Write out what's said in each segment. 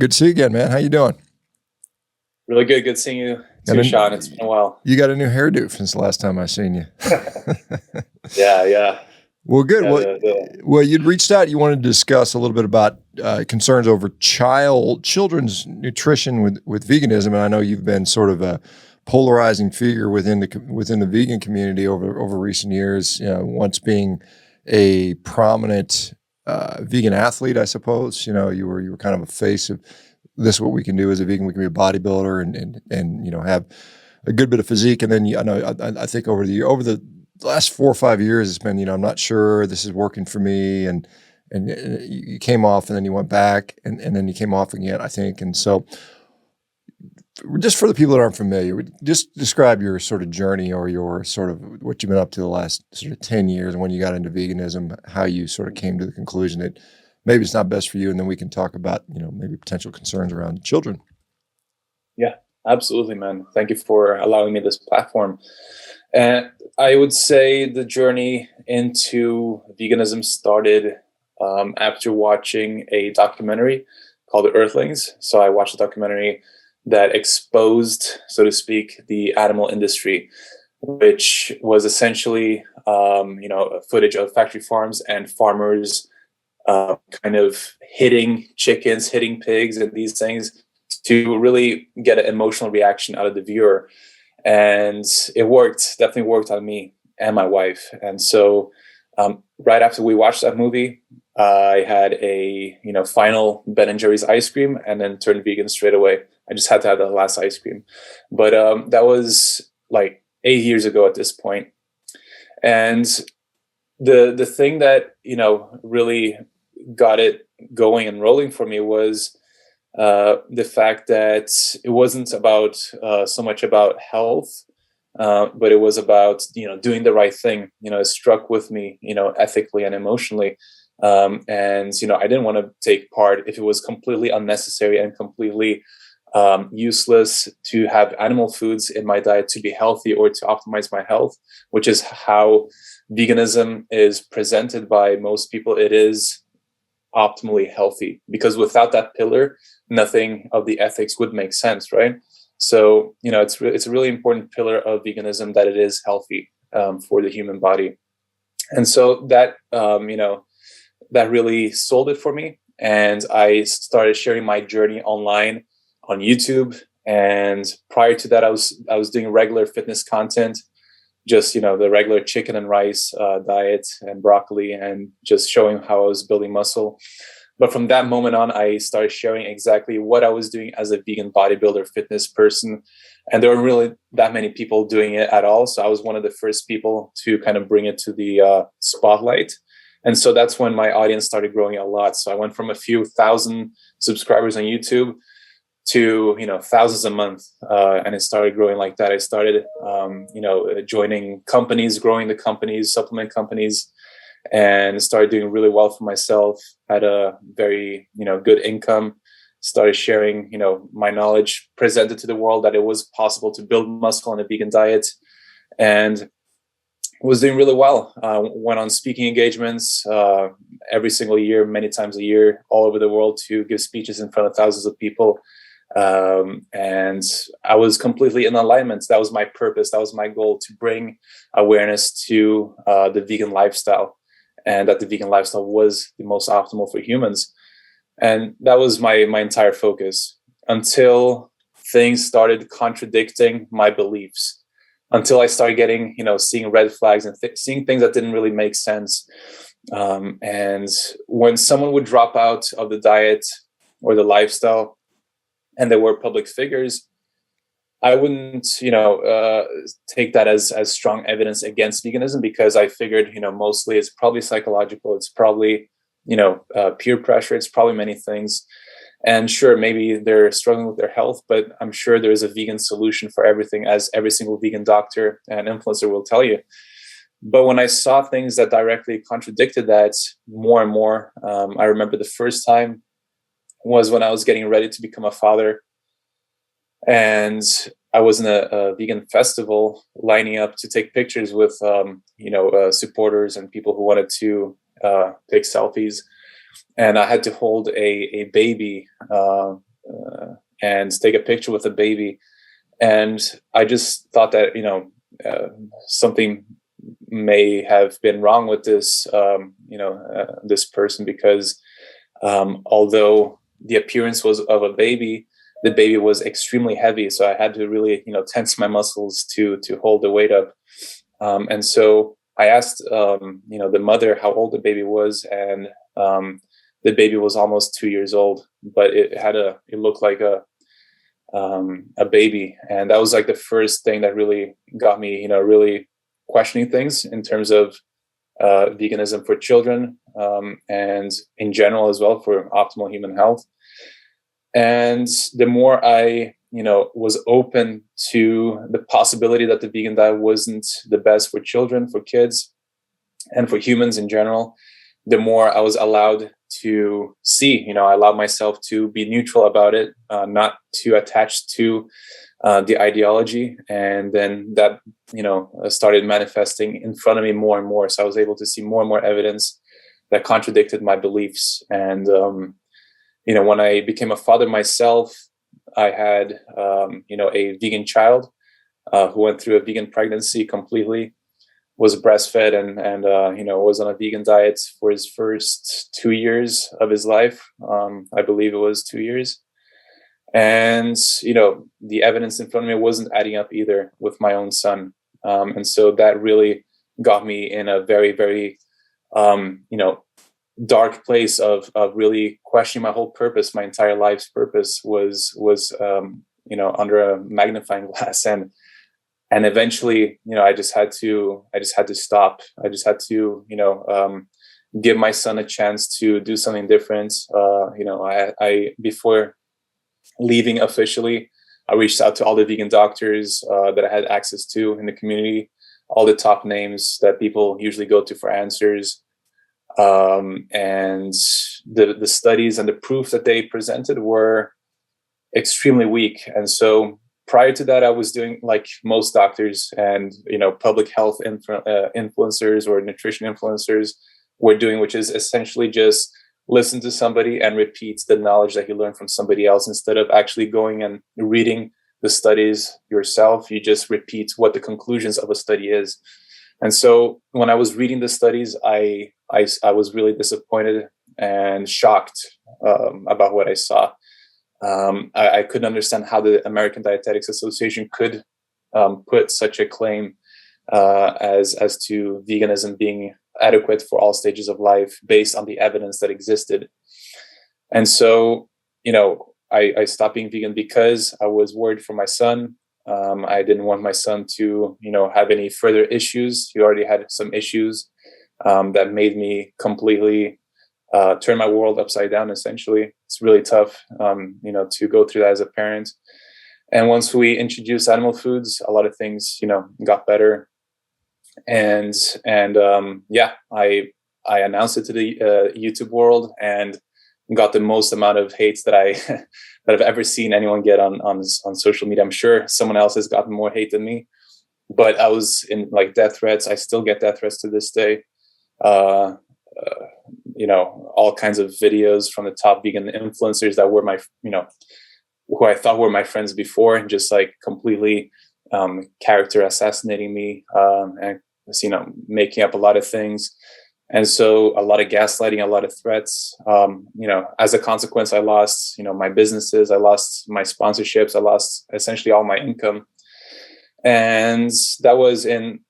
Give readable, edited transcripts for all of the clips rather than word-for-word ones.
Good to see you again, man. How you doing? Really good. Good seeing you And too, then Shawn. It's been a while. you got a new hairdo since the last time I seen you. Yeah, yeah. Well, good. Yeah, Well, the you'd reached out. You wanted to discuss a little bit about concerns over children's nutrition with veganism, and I know you've been sort of a polarizing figure within the vegan community over recent years. Once being a prominent vegan athlete, I suppose. You were kind of a face of this. Is what we can do as a vegan. We can be a bodybuilder and have a good bit of physique, and then I know I think over the last 4 or 5 years, it's been, I'm not sure this is working for me. And you came off and then you went back and then you came off again, I think. And so just for the people that aren't familiar, just describe your sort of journey or your sort of what you've been up to the last sort of 10 years and when you got into veganism, how you sort of came to the conclusion that maybe it's not best for you. And then we can talk about, maybe potential concerns around children. yeah, absolutely, man. Thank you for allowing me this platform. And I would say the journey into veganism started after watching a documentary called The Earthlings. So I watched a documentary that exposed, so to speak, the animal industry, which was essentially, footage of factory farms and farmers kind of hitting chickens, hitting pigs, and these things to really get an emotional reaction out of the viewer. And it worked, definitely worked on me and my wife. And so, right after we watched that movie, I had a final Ben and Jerry's ice cream, and then turned vegan straight away. I just had to have the last ice cream, but that was like 8 years ago at this point. And the thing that really got it going and rolling for me was the fact that it wasn't about so much about health, but it was about doing the right thing. It struck with me, ethically and emotionally, and I didn't want to take part if it was completely unnecessary and completely useless to have animal foods in my diet to be healthy or to optimize my health, which is how veganism is presented by most people. It is optimally healthy, because without that pillar, nothing of the ethics would make sense, right? So it's a really important pillar of veganism that it is healthy for the human body. And so that that really sold it for me, and I started sharing my journey online on YouTube. And prior to that, I was doing regular fitness content, just the regular chicken and rice diet and broccoli, and just showing how I was building muscle. But from that moment on, I started sharing exactly what I was doing as a vegan bodybuilder fitness person. And there weren't really that many people doing it at all. So I was one of the first people to kind of bring it to the spotlight. And so that's when my audience started growing a lot. So I went from a few thousand subscribers on YouTube to thousands a month, and it started growing like that. I started joining companies, growing the companies, supplement companies, and started doing really well for myself. Had a very good income. Started sharing my knowledge, presented to the world that it was possible to build muscle on a vegan diet, and was doing really well. Went on speaking engagements every single year, many times a year, all over the world, to give speeches in front of thousands of people. And I was completely in alignment. That was my purpose. That was my goal, to bring awareness to the vegan lifestyle, and that the vegan lifestyle was the most optimal for humans. And that was my entire focus, until things started contradicting my beliefs, until I started getting, seeing red flags and seeing things that didn't really make sense. And when someone would drop out of the diet or the lifestyle, and there were public figures, I wouldn't, take that as strong evidence against veganism, because I figured, mostly it's probably psychological. It's probably, peer pressure. It's probably many things. And sure, maybe they're struggling with their health, but I'm sure there is a vegan solution for everything, as every single vegan doctor and influencer will tell you. But when I saw things that directly contradicted that more and more, I remember the first time was when I was getting ready to become a father, and I was in a vegan festival, lining up to take pictures with supporters and people who wanted to take selfies, and I had to hold a baby and take a picture with a baby. And I just thought that, something may have been wrong with this, this person, because although the appearance was of a baby, the baby was extremely heavy. So I had to really, tense my muscles to hold the weight up. And so I asked, the mother how old the baby was, and the baby was almost 2 years old, but it looked like a baby. And that was like the first thing that really got me, really questioning things in terms of veganism for children, and in general as well for optimal human health. And the more I, was open to the possibility that the vegan diet wasn't the best for children, for kids, and for humans in general, the more I was allowed to see, I allowed myself to be neutral about it, not too attached to the ideology. And then that, started manifesting in front of me more and more. So I was able to see more and more evidence that contradicted my beliefs. And, when I became a father myself, I had, a vegan child who went through a vegan pregnancy completely, was breastfed and was on a vegan diet for his first 2 years of his life. I believe it was 2 years. And, the evidence in front of me wasn't adding up either with my own son. And so that really got me in a very, very, dark place of really questioning my whole purpose. My entire life's purpose was under a magnifying glass. And eventually, I just had to stop. I just had to, give my son a chance to do something different. I before leaving officially, I reached out to all the vegan doctors that I had access to in the community, all the top names that people usually go to for answers. And the studies and the proof that they presented were extremely weak. And so prior to that, I was doing like most doctors and, public health influencers or nutrition influencers were doing, which is essentially just listen to somebody and repeat the knowledge that you learned from somebody else. Instead of actually going and reading the studies yourself, you just repeat what the conclusions of a study is. And so when I was reading the studies, I was really disappointed and shocked about what I saw. I couldn't understand how the American Dietetics Association could put such a claim as to veganism being adequate for all stages of life based on the evidence that existed. And so, I stopped being vegan because I was worried for my son. I didn't want my son to, have any further issues. He already had some issues that made me completely turn my world upside down, essentially. It's really tough, to go through that as a parent. And once we introduced animal foods, a lot of things, got better. And I announced it to the YouTube world and got the most amount of hates that I've ever seen anyone get on social media. I'm sure someone else has gotten more hate than me, but I was in like death threats. I still get death threats to this day. All kinds of videos from the top vegan influencers that were my, who I thought were my friends before, and just like completely character assassinating me, and making up a lot of things. And so a lot of gaslighting, a lot of threats. As a consequence, I lost, my businesses, I lost my sponsorships, I lost essentially all my income. And that was in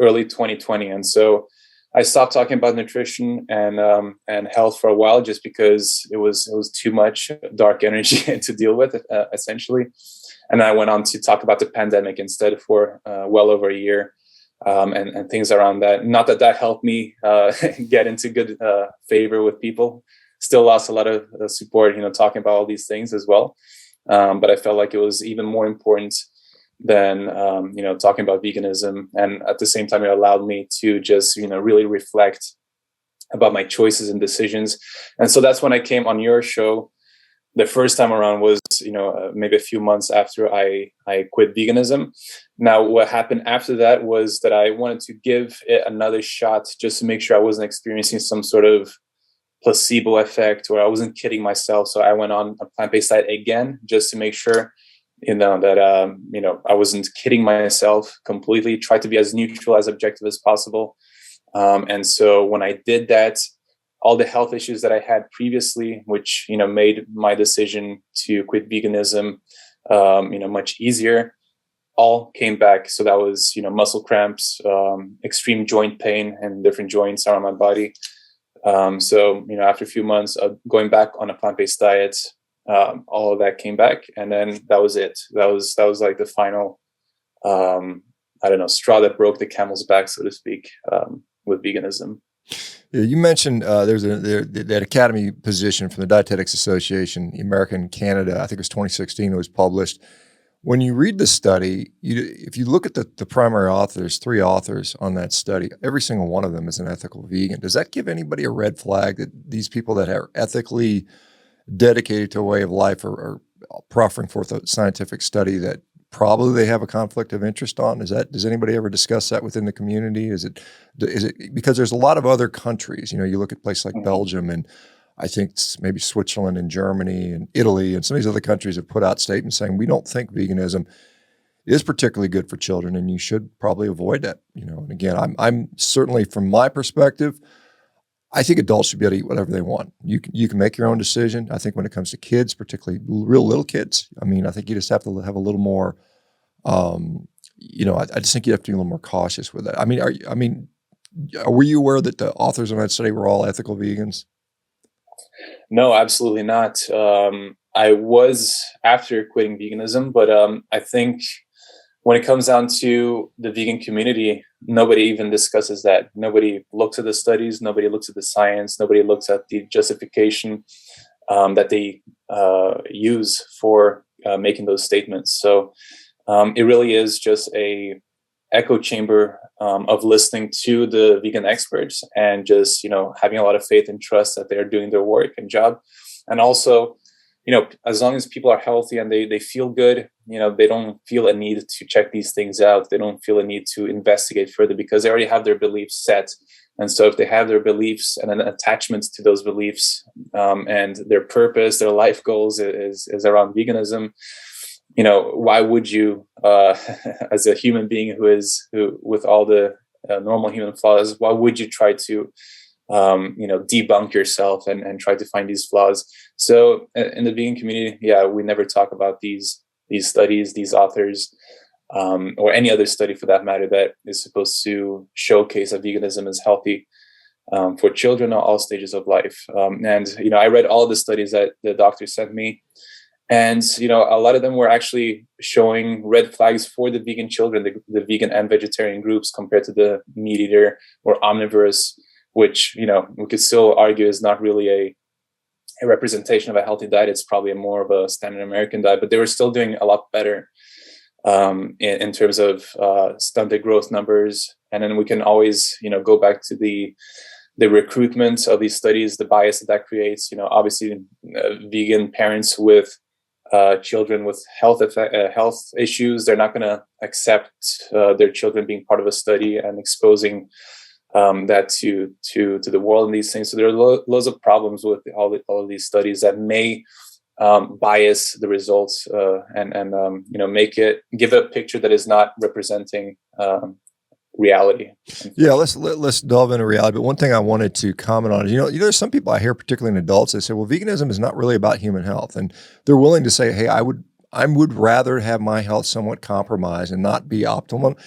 early 2020. And so I stopped talking about nutrition and health for a while, just because it was too much dark energy to deal with, essentially. And I went on to talk about the pandemic instead for well over a year. And things around that. Not that helped me get into good favor with people. Still lost a lot of support, talking about all these things as well. But I felt like it was even more important than, talking about veganism. And at the same time, it allowed me to just, really reflect about my choices and decisions. And so that's when I came on your show. The first time around was, maybe a few months after I quit veganism. Now, what happened after that was that I wanted to give it another shot just to make sure I wasn't experiencing some sort of placebo effect, or I wasn't kidding myself. So I went on a plant-based diet again, just to make sure, that, I wasn't kidding myself completely, tried to be as neutral, as objective as possible. And so when I did that, all the health issues that I had previously, which, made my decision to quit veganism, much easier, all came back. So that was, muscle cramps, extreme joint pain and different joints around my body. So, after a few months of going back on a plant-based diet, all of that came back, and then that was it. That was like the final, straw that broke the camel's back, so to speak, with veganism. Yeah, you mentioned there's that academy position from the Dietetics Association, American Canada. I think it was 2016. It was published. When you read the study, if you look at the primary authors, 3 authors on that study, every single one of them is an ethical vegan. Does that give anybody a red flag that these people that are ethically dedicated to a way of life are proffering forth a scientific study that probably they have a conflict of interest on? Does anybody ever discuss that within the community? Is it because there's a lot of other countries, you look at places like Belgium, and I think maybe Switzerland and Germany and Italy and some of these other countries have put out statements saying, we don't think veganism is particularly good for children, and you should probably avoid that. And again, I'm certainly, from my perspective, I think adults should be able to eat whatever they want. You can make your own decision. I think when it comes to kids, particularly real little kids, I think you just have to have a little more, I just think you have to be a little more cautious with that. Were you aware that the authors on that study were all ethical vegans? No, absolutely not. I was after quitting veganism, but I think when it comes down to the vegan community, nobody even discusses that. Nobody looks at the studies. Nobody looks at the science. Nobody looks at the justification that they use for making those statements. So it really is just a echo chamber of listening to the vegan experts, and just, having a lot of faith and trust that they're doing their work and job. And also, as long as people are healthy and they feel good, they don't feel a need to check these things out. They don't feel a need to investigate further, because they already have their beliefs set. And so if they have their beliefs and an attachment to those beliefs, and their purpose, their life goals is around veganism, why would you, as a human being who with all the normal human flaws, why would you try to, debunk yourself and try to find these flaws? So in the vegan community, we never talk about these studies, these authors, or any other study for that matter that is supposed to showcase that veganism is healthy for children at all stages of life. And I read all the studies that the doctor sent me. And, a lot of them were actually showing red flags for the vegan children, the vegan and vegetarian groups, compared to the meat eater or omnivorous, which, we could still argue is not really a representation of a healthy diet. It's probably more of a standard American diet, but they were still doing a lot better in terms of stunted growth numbers. And then we can always, go back to the recruitment of these studies, the bias that creates. Obviously, vegan parents with children with health issues, they're not going to accept their children being part of a study and exposing that to the world and these things. So there are loads of problems with all of these studies that may bias the results and give a picture that is not representing reality. Yeah, let's delve into reality. But one thing I wanted to comment on is, there's some people I hear, particularly in adults, they say, well, veganism is not really about human health. And they're willing to say, hey, I would rather have my health somewhat compromised and not be optimal.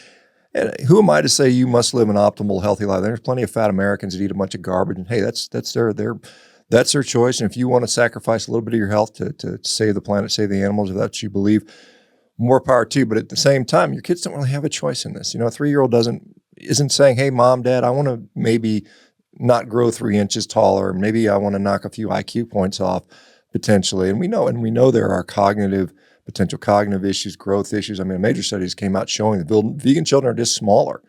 And who am I to say you must live an optimal, healthy life? There's plenty of fat Americans that eat a bunch of garbage, and hey, that's their choice. And if you want to sacrifice a little bit of your health to save the planet, save the animals, if that's what you believe, more power to you. But at the same time, your kids don't really have a choice in this. A 3-year-old isn't saying, hey, mom, dad, I want to maybe not grow 3 inches taller. Maybe I want to knock a few IQ points off potentially. And we know there are potential cognitive issues, growth issues. Major studies came out showing that vegan children are just smaller.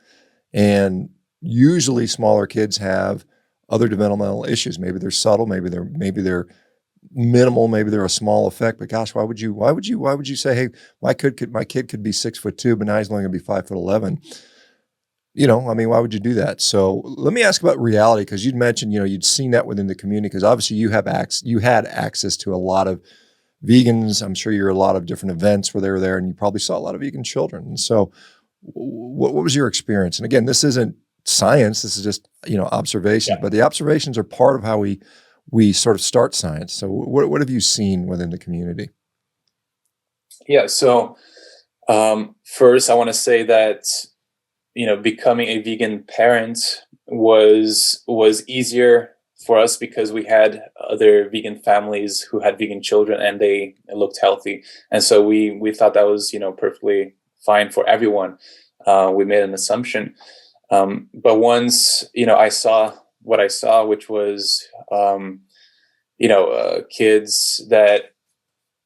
And usually smaller kids have other developmental issues. Maybe they're subtle, maybe they're minimal, maybe they're a small effect. But gosh, why would you say, hey, my kid could be 6'2", but now he's only going to be 5'11"? I mean, why would you do that? So let me ask about reality, because you'd mentioned, you'd seen that within the community, because obviously you had access to a lot of vegans. I'm sure you're at a lot of different events where they were there, and you probably saw a lot of vegan children. And so what was your experience? And again, this isn't science. This is just, observations, Yeah. but the observations are part of how we sort of start science. So what have you seen within the community? Yeah. So first, I want to say that becoming a vegan parent was easier for us because we had other vegan families who had vegan children and they looked healthy, and so we thought that was perfectly fine for everyone. We made an assumption, but once I saw what I saw, which was kids that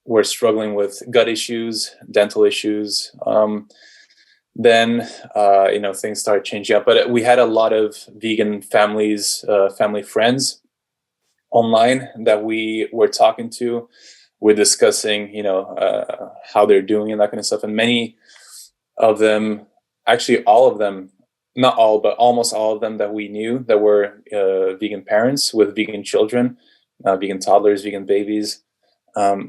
were struggling with gut issues, dental issues. Then things started changing up. But we had a lot of vegan families, family friends online that we were talking to. We're discussing, how they're doing and that kind of stuff. And many of them, actually all of them, not all, but almost all of them that we knew that were vegan parents with vegan children, vegan toddlers, vegan babies,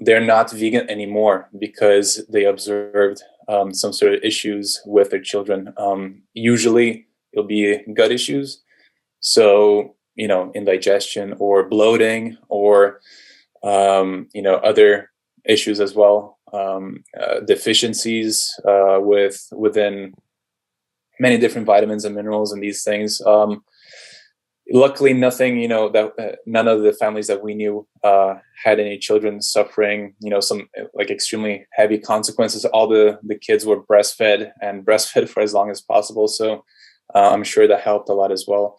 they're not vegan anymore because they observed some sort of issues with their children. Usually it'll be gut issues. So, indigestion or bloating or, other issues as well. Deficiencies within many different vitamins and minerals and these things. Luckily, nothing, that none of the families that we knew had any children suffering, some like extremely heavy consequences. All the kids were breastfed and breastfed for as long as possible. So I'm sure that helped a lot as well.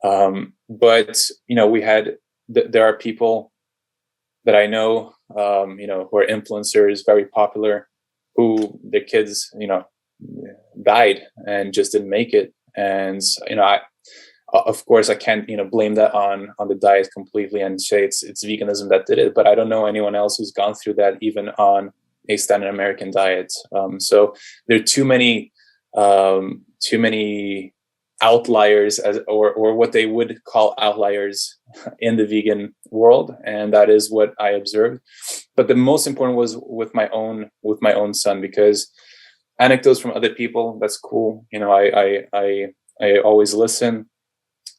But, we had, there are people that I know, who are influencers, very popular, who their kids, died and just didn't make it. And, of course, I can't, blame that on the diet completely and say it's veganism that did it. But I don't know anyone else who's gone through that, even on a standard American diet. So there are too many outliers, or what they would call outliers in the vegan world, and that is what I observed. But the most important was with my own son, because anecdotes from other people, that's cool. I always listen,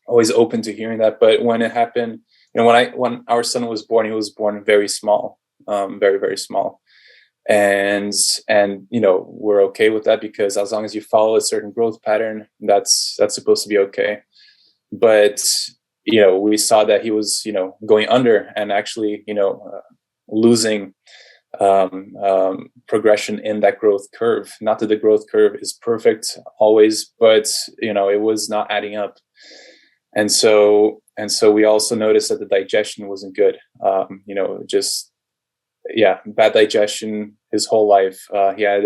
always open to hearing that. But when it happened, when our son was born, he was born very small, very, very small. And we're okay with that, because as long as you follow a certain growth pattern, that's supposed to be okay. But we saw that he was going under and actually losing progression in that growth curve. Not that the growth curve is perfect always, but it was not adding up. And so we also noticed that the digestion wasn't good. Bad digestion his whole life. He had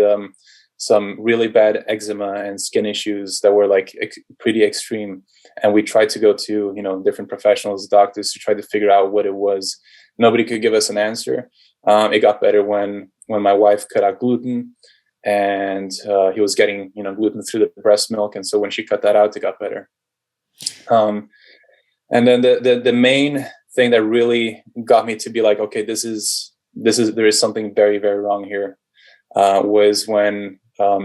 some really bad eczema and skin issues that were like pretty extreme. And we tried to go to different professionals, doctors, to try to figure out what it was. Nobody could give us an answer. It got better when my wife cut out gluten, and he was getting gluten through the breast milk. And so when she cut that out, it got better. And then the main thing that really got me to be like, okay, there is something very, very wrong here, was when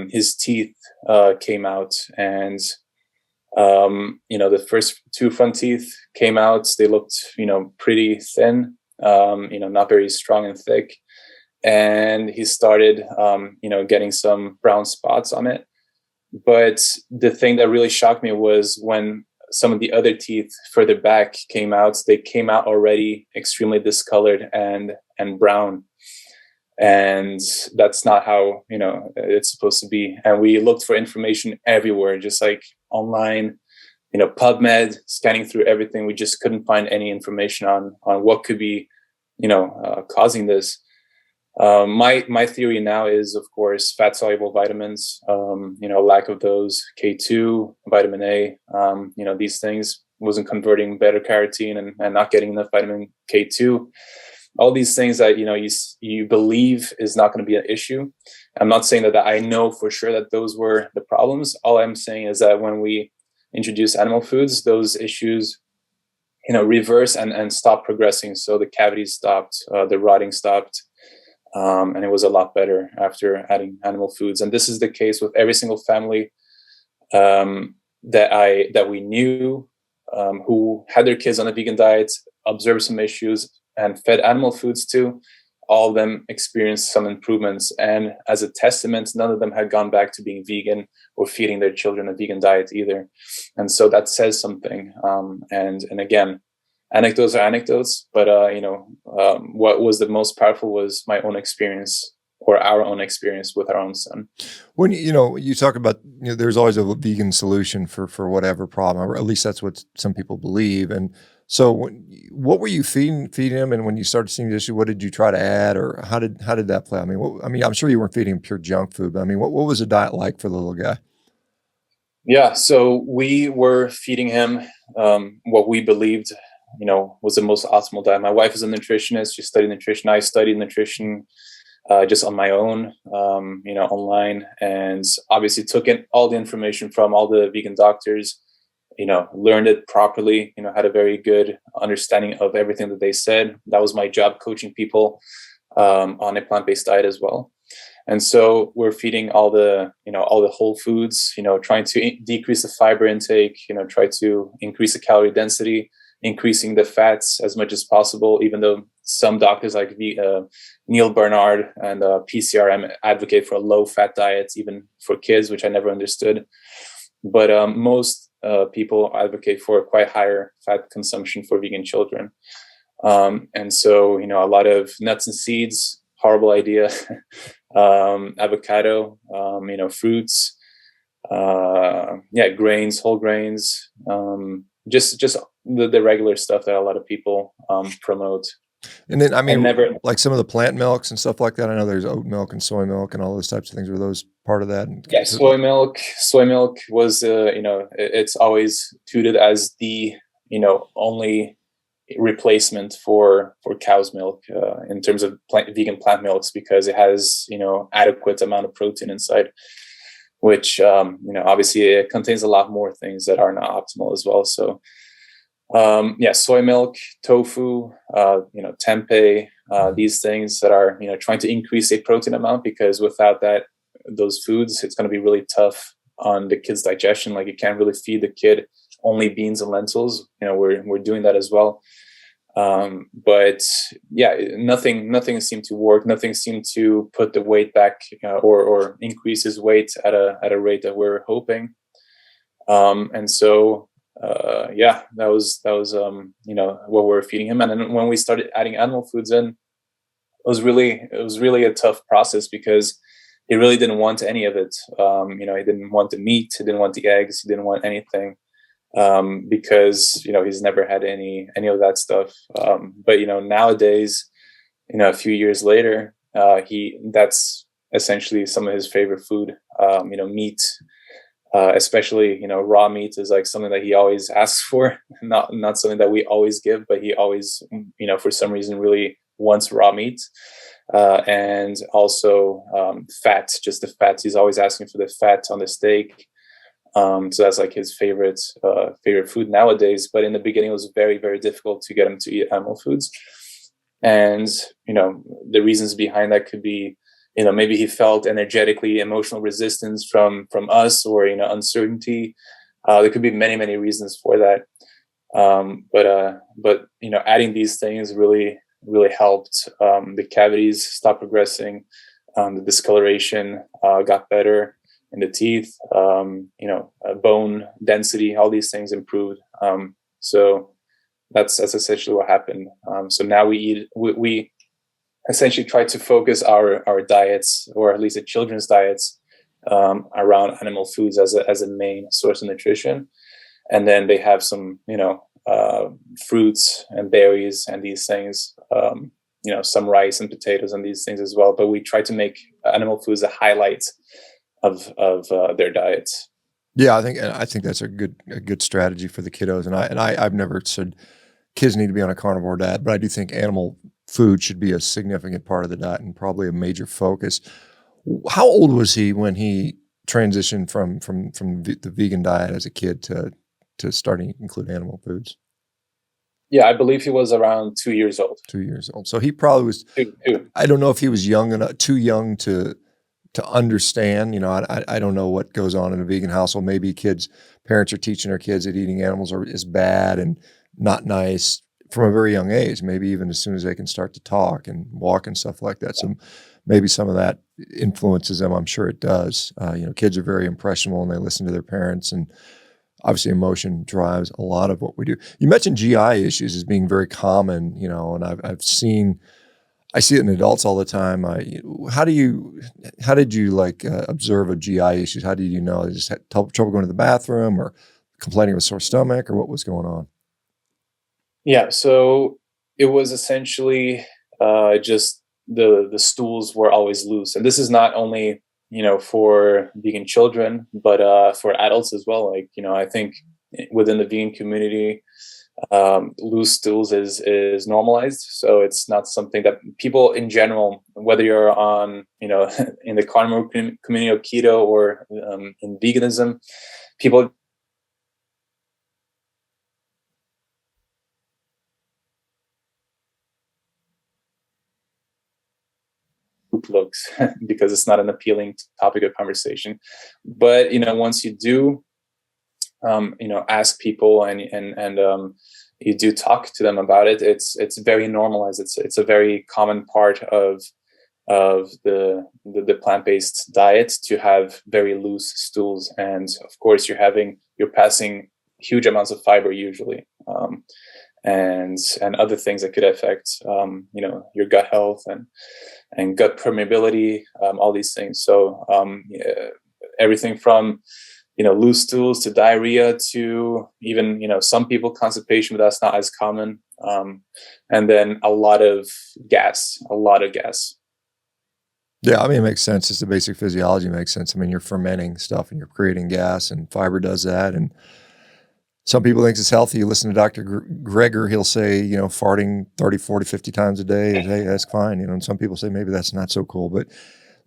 his teeth came out. And the first two front teeth came out. They looked pretty thin, not very strong and thick. And he started getting some brown spots on it. But the thing that really shocked me was when some of the other teeth further back came out. They came out already extremely discolored and brown. And that's not how it's supposed to be. And we looked for information everywhere, just like online, PubMed, scanning through everything. We just couldn't find any information on what could be causing this. My theory now is, of course, fat soluble vitamins, lack of those, K2, vitamin A, these things wasn't converting beta carotene and not getting enough vitamin K2. all these things that you believe is not going to be an issue. I'm not saying that I know for sure that those were the problems. All I'm saying is that when we introduce animal foods, those issues reverse and stop progressing. So the cavities stopped, the rotting stopped, and it was a lot better after adding animal foods. And this is the case with every single family that we knew who had their kids on a vegan diet, observed some issues, and fed animal foods too. All of them experienced some improvements, and as a testament, none of them had gone back to being vegan or feeding their children a vegan diet either. And so that says something. And again, anecdotes are anecdotes, but what was the most powerful was my own experience, or our own experience with our own son. When you talk about there's always a vegan solution for whatever problem, or at least that's what some people believe. And so, what were you feeding him? And when you started seeing the issue, what did you try to add, or how did that play? I mean, I'm sure you weren't feeding him pure junk food, but I mean, what was the diet like for the little guy? Yeah, so we were feeding him what we believed, was the most optimal diet. My wife is a nutritionist; she studied nutrition. I studied nutrition just on my own, online, and obviously took in all the information from all the vegan doctors. Learned it properly, had a very good understanding of everything that they said. That was my job, coaching people on a plant-based diet as well. And so we're feeding all the whole foods, trying to decrease the fiber intake, try to increase the calorie density, increasing the fats as much as possible, even though some doctors like Neil Bernard and PCRM advocate for a low-fat diet, even for kids, which I never understood. But most people advocate for quite higher fat consumption for vegan children. And so, a lot of nuts and seeds, horrible idea, avocado, fruits, grains, whole grains, just the regular stuff that a lot of people promote. And then, I mean, like some of the plant milks and stuff like that. I know there's oat milk and soy milk and all those types of things. Were those part of that? Yeah, soy milk was, it's always touted as the, only replacement for cow's milk in terms of vegan plant milks, because it has, adequate amount of protein inside, which, obviously it contains a lot more things that are not optimal as well. So, soy milk, tofu, tempeh, these things that are, trying to increase a protein amount, because without those foods, it's going to be really tough on the kid's digestion. Like, you can't really feed the kid only beans and lentils. We're doing that as well. But yeah, nothing seemed to work. Nothing seemed to put the weight back, or increase his weight at a rate that we're hoping. And so, that was what we're feeding him. And then when we started adding animal foods in, it was really a tough process, because he really didn't want any of it. He didn't want the meat, he didn't want the eggs, he didn't want anything, because he's never had any of that stuff. But nowadays, a few years later, that's essentially some of his favorite food. Meat. Especially, raw meat is like something that he always asks for, not something that we always give, but he always, for some reason really wants raw meat. And also fat, just the fats. He's always asking for the fat on the steak. So that's like his favorite food nowadays. But in the beginning, it was very, very difficult to get him to eat animal foods. And, the reasons behind that could be, maybe he felt energetically emotional resistance from us, or, uncertainty. There could be many, many reasons for that. But adding these things really, really helped. The cavities stopped progressing. The discoloration got better in the teeth. Bone density, all these things improved. So that's essentially what happened. So now we essentially try to focus our diets, or at least the children's diets, around animal foods as a main source of nutrition. And then they have some, fruits and berries and these things, some rice and potatoes and these things as well. But we try to make animal foods a highlight of their diets. Yeah, I think that's a good strategy for the kiddos. And I've never said kids need to be on a carnivore diet, but I do think animal food should be a significant part of the diet and probably a major focus. How old was he when he transitioned from the vegan diet as a kid to starting to include animal foods? Yeah, I believe he was around 2 years old. 2 years old. So he probably was. Two. I don't know if he was young enough, too young to understand. You know, I don't know what goes on in a vegan household. Maybe parents are teaching their kids that eating animals is bad and not nice from a very young age. Maybe even as soon as they can start to talk and walk and stuff like that. So maybe some of that influences them. I'm sure it does. Kids are very impressionable and they listen to their parents, and obviously emotion drives a lot of what we do. You mentioned GI issues as being very common, and I see it in adults all the time. How did you observe a GI issues? How did you know? Just had trouble going to the bathroom, or complaining of a sore stomach, or what was going on? Yeah, so it was essentially just the stools were always loose, and this is not only for vegan children, but for adults as well. I think within the vegan community, loose stools is normalized, so it's not something that people in general, whether you're on in the carnivore community of keto or in veganism, people looks because it's not an appealing topic of conversation. But once you do ask people and you do talk to them about it, it's very normalized. It's a very common part of the plant-based diet to have very loose stools, and of course you're passing huge amounts of fiber usually, and other things that could affect your gut health and gut permeability, all these things. So everything from loose stools to diarrhea to even some people constipation, but that's not as common, and then a lot of gas. Yeah, I mean, it makes sense. Just the basic physiology makes sense. I mean, you're fermenting stuff and you're creating gas, and fiber does that. And some people think it's healthy. You listen to Dr. Greger, he'll say, farting 30, 40, 50 times a day, hey, that's fine. And some people say maybe that's not so cool. But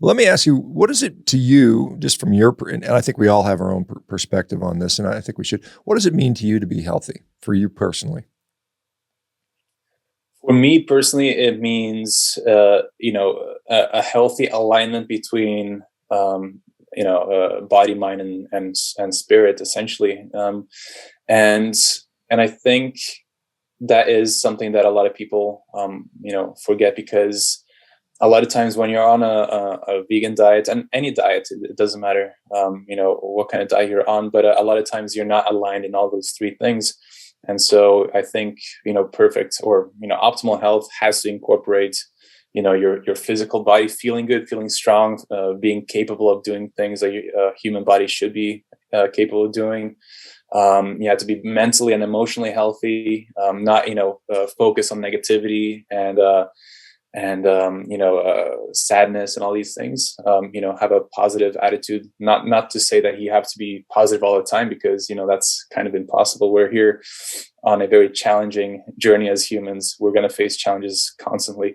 let me ask you, what is it to you, just from and I think we all have our own perspective on this, and I think we should, what does it mean to you to be healthy, for you personally? For me personally, it means a healthy alignment between body, mind, and spirit, essentially, and I think that is something that a lot of people forget, because a lot of times when you're on a vegan diet, and any diet, it doesn't matter what kind of diet you're on, but a lot of times you're not aligned in all those three things. And so I think perfect or optimal health has to incorporate your physical body feeling good, feeling strong, being capable of doing things that a human body should be capable of doing. You have to be mentally and emotionally healthy, not focus on negativity and sadness and all these things. Have a positive attitude. Not to say that you have to be positive all the time, because that's kind of impossible. We're here on a very challenging journey as humans. We're going to face challenges constantly,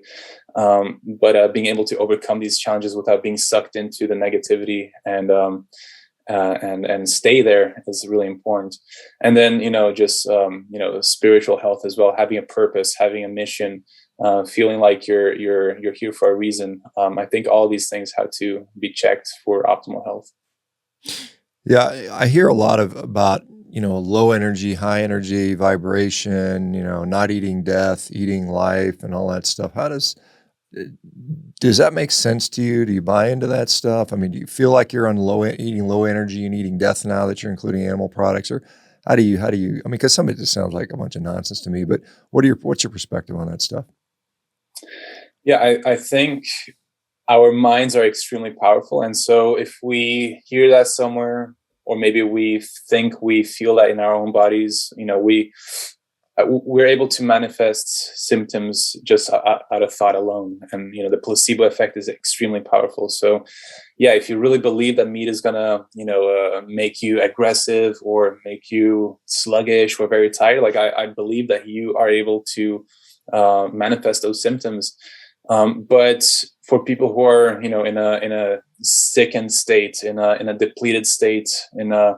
but being able to overcome these challenges without being sucked into the negativity and stay there is really important. And then just spiritual health as well, having a purpose, having a mission, feeling like you're here for a reason. I think all these things have to be checked for optimal health. Yeah, I hear a lot about low energy, high energy, vibration, not eating death, eating life, and all that stuff. Does that make sense to you? Do you buy into that stuff? I mean, do you feel like you're on eating low energy and eating death now that you're including animal products, or how do you? I mean, because some of it just sounds like a bunch of nonsense to me. But what's your perspective on that stuff? Yeah, I think our minds are extremely powerful, and so if we hear that somewhere, or maybe we think we feel that in our own bodies, we're able to manifest symptoms just out of thought alone. And the placebo effect is extremely powerful. So yeah, if you really believe that meat is gonna make you aggressive or make you sluggish or very tired, like I believe that you are able to manifest those symptoms. But for people who are, in a sickened state, in a depleted state, in a,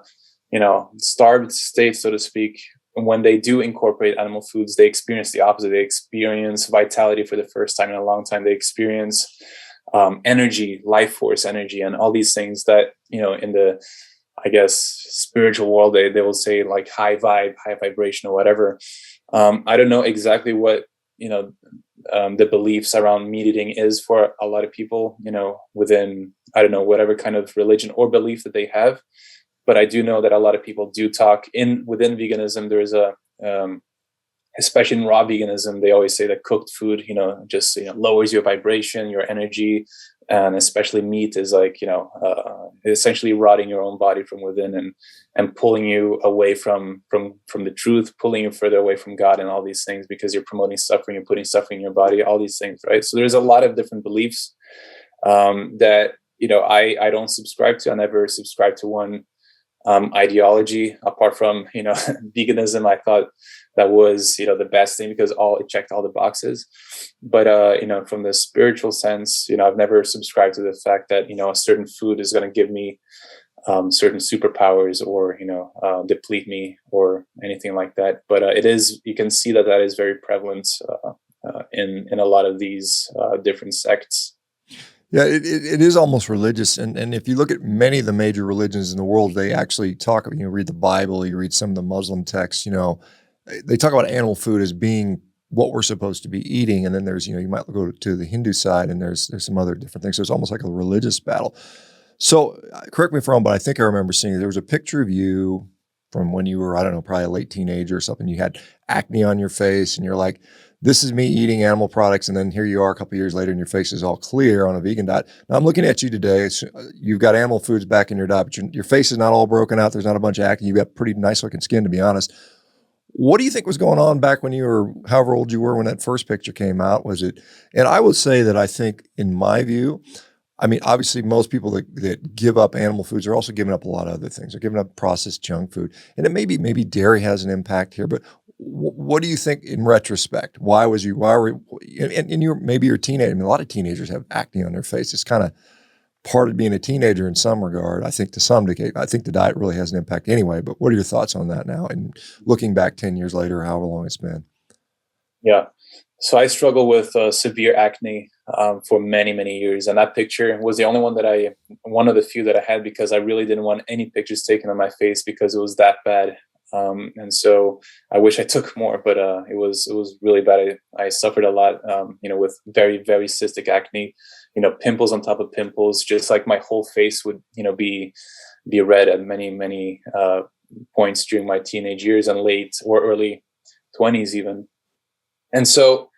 starved state, so to speak, when they do incorporate animal foods, they experience the opposite. They experience vitality for the first time in a long time. They experience energy, life force energy, and all these things that, in the, I guess, spiritual world, they will say like high vibe, high vibration, or whatever. I don't know exactly what, the beliefs around meat eating is for a lot of people, within, I don't know, whatever kind of religion or belief that they have. But I do know that a lot of people do talk within veganism. There is especially in raw veganism, they always say that cooked food, just, lowers your vibration, your energy. And especially meat is like, essentially rotting your own body from within and pulling you away from the truth, pulling you further away from God and all these things, because you're promoting suffering and putting suffering in your body, all these things, right? So there's a lot of different beliefs that, I don't subscribe to. I never subscribed to one ideology apart from, veganism. I thought that was, the best thing because it checked all the boxes. But, from the spiritual sense, I've never subscribed to the fact that, a certain food is going to give me certain superpowers or, deplete me or anything like that. But you can see that is very prevalent in a lot of these different sects. Yeah, it is almost religious. And if you look at many of the major religions in the world, they actually talk, read the Bible, you read some of the Muslim texts, they talk about animal food as being what we're supposed to be eating. And then there's, you might go to the Hindu side and there's some other different things. So it's almost like a religious battle. So correct me if I'm wrong, but I think I remember seeing there was a picture of you from when you were, I don't know, probably a late teenager or something. You had acne on your face and you're like, this is me eating animal products. And then here you are a couple of years later and your face is all clear on a vegan diet. Now I'm looking at you today. You've got animal foods back in your diet, but your face is not all broken out. There's not a bunch of acne. You've got pretty nice looking skin, to be honest. What do you think was going on back when you were, however old you were when that first picture came out? Was it, and I would say that I think in my view, obviously most people that give up animal foods are also giving up a lot of other things. They're giving up processed junk food. And it maybe dairy has an impact here, but what do you think in retrospect? Why were maybe you're a teenager. A lot of teenagers have acne on their face. It's kind of part of being a teenager in some regard. I think to some degree, I think the diet really has an impact anyway, but what are your thoughts on that now? And looking back 10 years later, however long it's been. Yeah. So I struggle with severe acne for many, many years. And that picture was the only one one of the few that I had because I really didn't want any pictures taken on my face because it was that bad. And so I wish I took more, but it was really bad. I suffered a lot, with very, very cystic acne, pimples on top of pimples, just like my whole face would, be red at many, many points during my teenage years and late or early 20s even. And so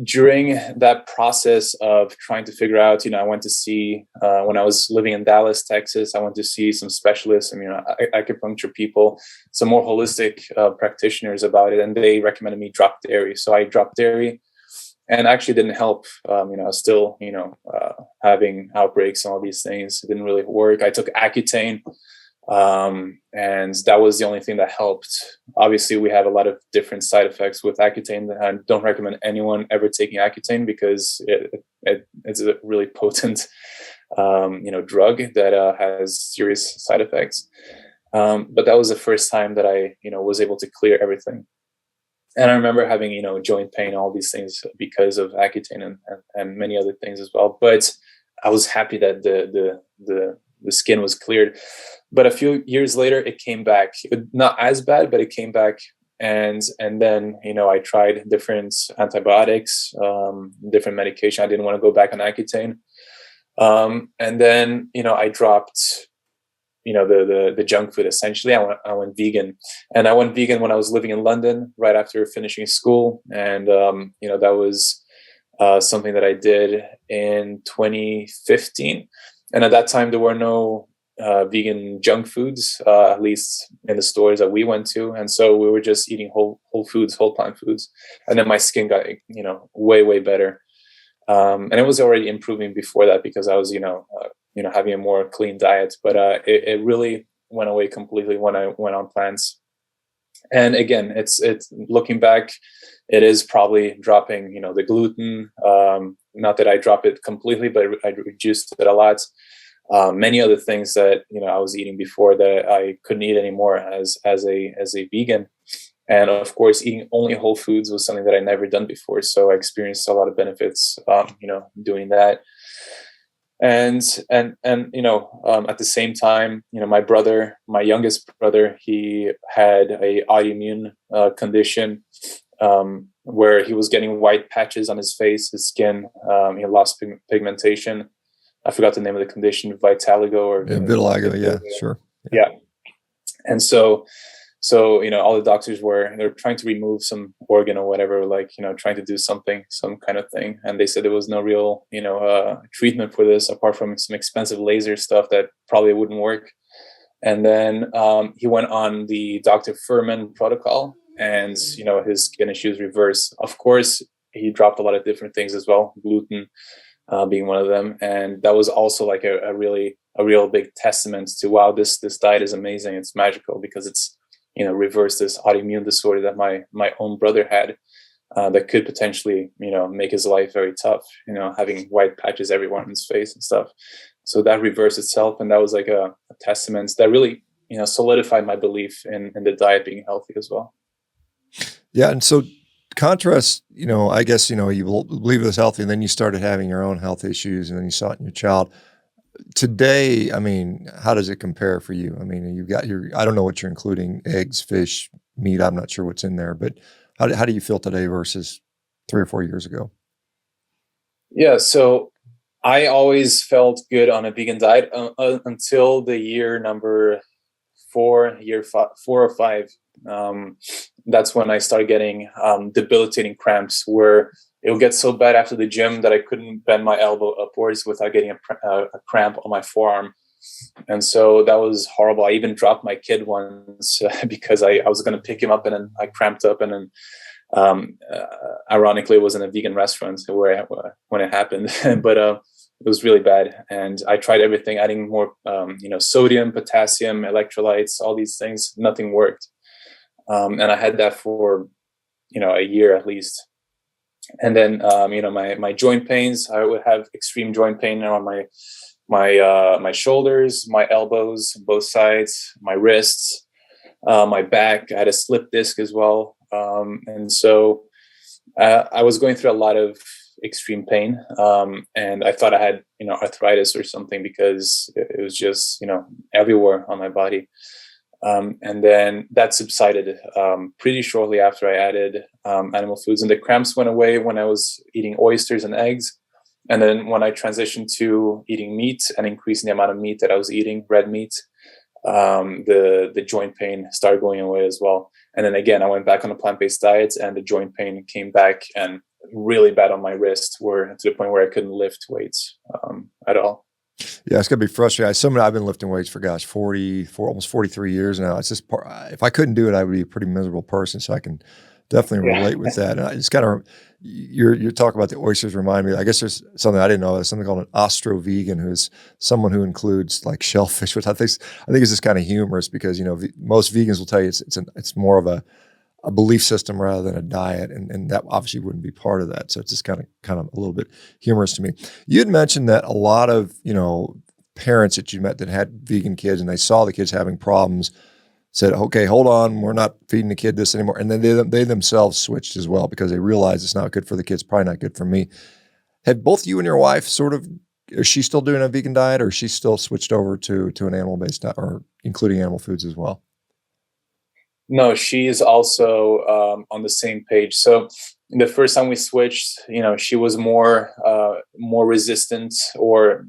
during that process of trying to figure out, I went to see, when I was living in Dallas, Texas, I went to see some specialists, acupuncture people, some more holistic practitioners about it. And they recommended me drop dairy. So I dropped dairy and actually didn't help. I was still, having outbreaks and all these things. It didn't really work. I took Accutane. And that was the only thing that helped. Obviously, we have a lot of different side effects with Accutane. I don't recommend anyone ever taking Accutane because it's a really potent, drug that has serious side effects. But that was the first time that I, was able to clear everything. And I remember having, joint pain, all these things because of Accutane and many other things as well. But I was happy that the skin was cleared. But a few years later, it came back. Not as bad, but it came back. And then, I tried different antibiotics, different medication. I didn't want to go back on Accutane. And then, I dropped, the junk food. Essentially, I went vegan. And I went vegan when I was living in London right after finishing school. And, that was something that I did in 2015. And at that time, there were no vegan junk foods, at least in the stores that we went to. And so we were just eating whole foods, whole plant foods. And then my skin got, way, way better. And it was already improving before that because I was, having a more clean diet. But it really went away completely when I went on plants. And again, it's looking back, it is probably dropping, the gluten. Not that I drop it completely, but I reduced it a lot. Many other things that I was eating before that I couldn't eat anymore as a vegan. And of course, eating only whole foods was something that I never done before. So I experienced a lot of benefits, doing that. And at the same time, my youngest brother, he had a autoimmune condition, where he was getting white patches on his face, his skin. He lost pigmentation. I forgot the name of the condition, vitiligo or vitiligo. Yeah, sure. Yeah. And so all the doctors they're trying to remove some organ or whatever, like, trying to do something, some kind of thing. And they said there was no real, treatment for this apart from some expensive laser stuff that probably wouldn't work. And then he went on the Dr. Furman protocol, and, his skin issues reversed. Of course, he dropped a lot of different things as well, gluten being one of them. And that was also like a real big testament to, wow, this diet is amazing. It's magical because it's, reverse this autoimmune disorder that my own brother had, that could potentially, make his life very tough, having white patches everywhere on his face and stuff. So that reversed itself. And that was like a testament that really, solidified my belief in the diet being healthy as well. Yeah. And so contrast, I guess, you believe it was healthy, and then you started having your own health issues, and then you saw it in your child. Today, I mean, how does it compare for you? I mean, you've got I don't know what you're including, eggs, fish, meat. I'm not sure what's in there, but how do you feel today versus 3 or 4 years ago? Yeah. So I always felt good on a vegan diet until the year number 4, year 4 or 5. That's when I started getting debilitating cramps, where it would get so bad after the gym that I couldn't bend my elbow upwards without getting a cramp on my forearm. And so that was horrible. I even dropped my kid once because I was going to pick him up, and then I cramped up, and then ironically, it was in a vegan restaurant when it happened. But it was really bad. And I tried everything, adding more, sodium, potassium, electrolytes, all these things. Nothing worked. And I had that for, a year at least. And then, my joint pains, I would have extreme joint pain on my shoulders, my elbows, both sides, my wrists, my back. I had a slip disc as well. And so I was going through a lot of extreme pain. And I thought I had, arthritis or something, because it was just, everywhere on my body. And then that subsided pretty shortly after I added animal foods, and the cramps went away when I was eating oysters and eggs. And then when I transitioned to eating meat and increasing the amount of meat that I was eating, red meat, the joint pain started going away as well. And then again, I went back on a plant-based diet, and the joint pain came back, and really bad on my wrist, to the point where I couldn't lift weights at all. Yeah, it's gonna be frustrating. I've been lifting weights for almost 43 years now. It's just if I couldn't do it, I would be a pretty miserable person. So I can definitely relate with that. And it's kind of you're talking about the oysters. Remind me. I guess there's something I didn't know. There's something called an ostro-vegan, who's someone who includes like shellfish, which I think is just kind of humorous, because most vegans will tell you it's more of a belief system rather than a diet, and that obviously wouldn't be part of that. So it's just kind of a little bit humorous to me. You had mentioned that a lot of parents that you met that had vegan kids, and they saw the kids having problems, said, "Okay, hold on, we're not feeding the kid this anymore," and then they themselves switched as well, because they realized it's not good for the kids, probably not good for me. Have both you and your wife is she still doing a vegan diet, or is she still switched over to an animal-based diet, or including animal foods as well? No, she is also on the same page. So the first time we switched, she was more resistant, or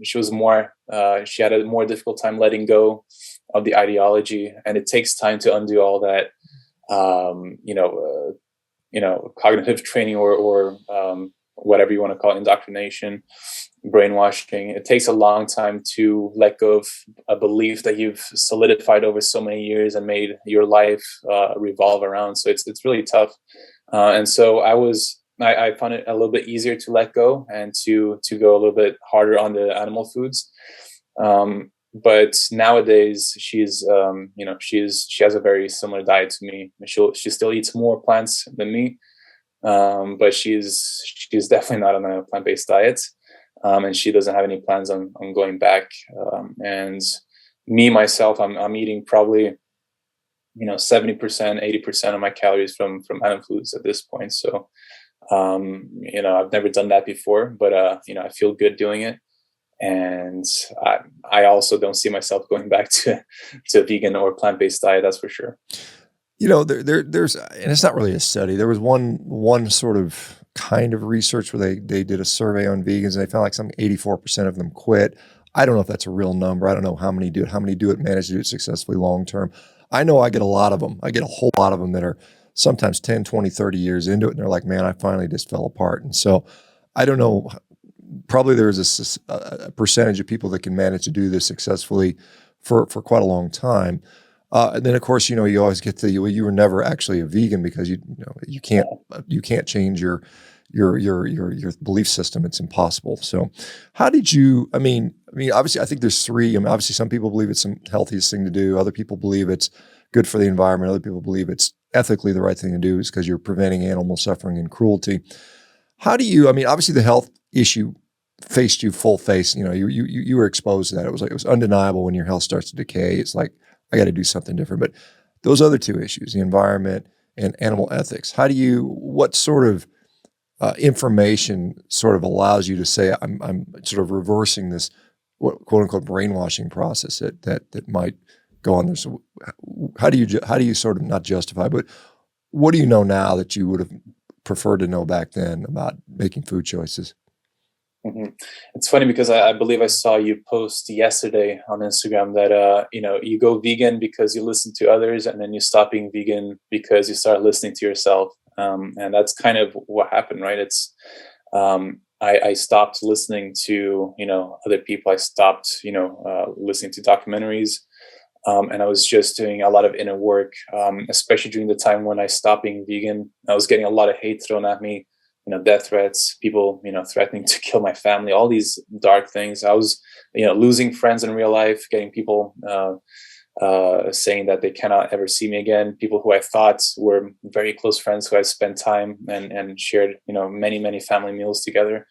she had a more difficult time letting go of the ideology, and it takes time to undo all that, cognitive training or whatever you want to call it, indoctrination, brainwashing. It takes a long time to let go of a belief that you've solidified over so many years and made your life revolve around. So it's really tough. And so I found it a little bit easier to let go and to go a little bit harder on the animal foods. but nowadays she has a very similar diet to me. She still eats more plants than me, but she's definitely not on a plant-based diet, and she doesn't have any plans on going back. And me myself, I'm eating probably 70%, 80% of my calories from animal foods at this point. So I've never done that before, but I feel good doing it. And I also don't see myself going back to a vegan or plant-based diet. That's for sure. There's, and it's not really a study. There was one sort of kind of research where they did a survey on vegans, and they found like some 84% of them quit. I don't know if that's a real number. I don't know how many do it, manage to do it successfully long term. I know I get a lot of them. I get a whole lot of them that are sometimes 10, 20, 30 years into it, and they're like, man, I finally just fell apart. And so I don't know, probably there's a percentage of people that can manage to do this successfully for quite a long time. And then of course, you always get to, you were never actually a vegan because you can't change your belief system. It's impossible. So how did you, I mean, obviously I think there's three. I mean, obviously some people believe it's the healthiest thing to do. Other people believe it's good for the environment. Other people believe it's ethically the right thing to do is because you're preventing animal suffering and cruelty. How do you, I mean, obviously the health issue faced you full face. You were exposed to that. It was undeniable when your health starts to decay. It's like, I got to do something different. But those other two issues, the environment and animal ethics, what sort of information sort of allows you to say, I'm sort of reversing this quote unquote brainwashing process that might go on there. So how do you sort of not justify, but what do you know now that you would have preferred to know back then about making food choices? Mm-hmm. It's funny because I believe I saw you post yesterday on Instagram that you go vegan because you listen to others, and then you stop being vegan because you start listening to yourself. And that's kind of what happened, right? It's I stopped listening to other people. I stopped listening to documentaries, and I was just doing a lot of inner work, especially during the time when I stopped being vegan. I was getting a lot of hate thrown at me. Death threats, people, threatening to kill my family, all these dark things. I was, losing friends in real life, getting people saying that they cannot ever see me again. People who I thought were very close friends who I spent time and shared, many, many family meals together.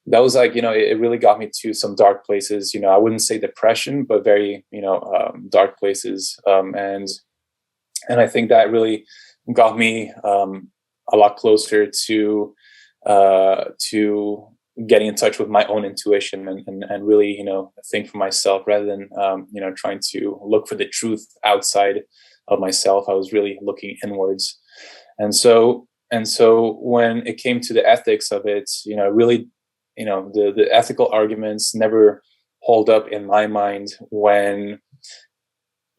That was like, it really got me to some dark places. I wouldn't say depression, but very, dark places. And I think that really got me a lot closer to getting in touch with my own intuition and really, think for myself rather than, trying to look for the truth outside of myself. I was really looking inwards. And so when it came to the ethics of it, really, the ethical arguments never hold up in my mind when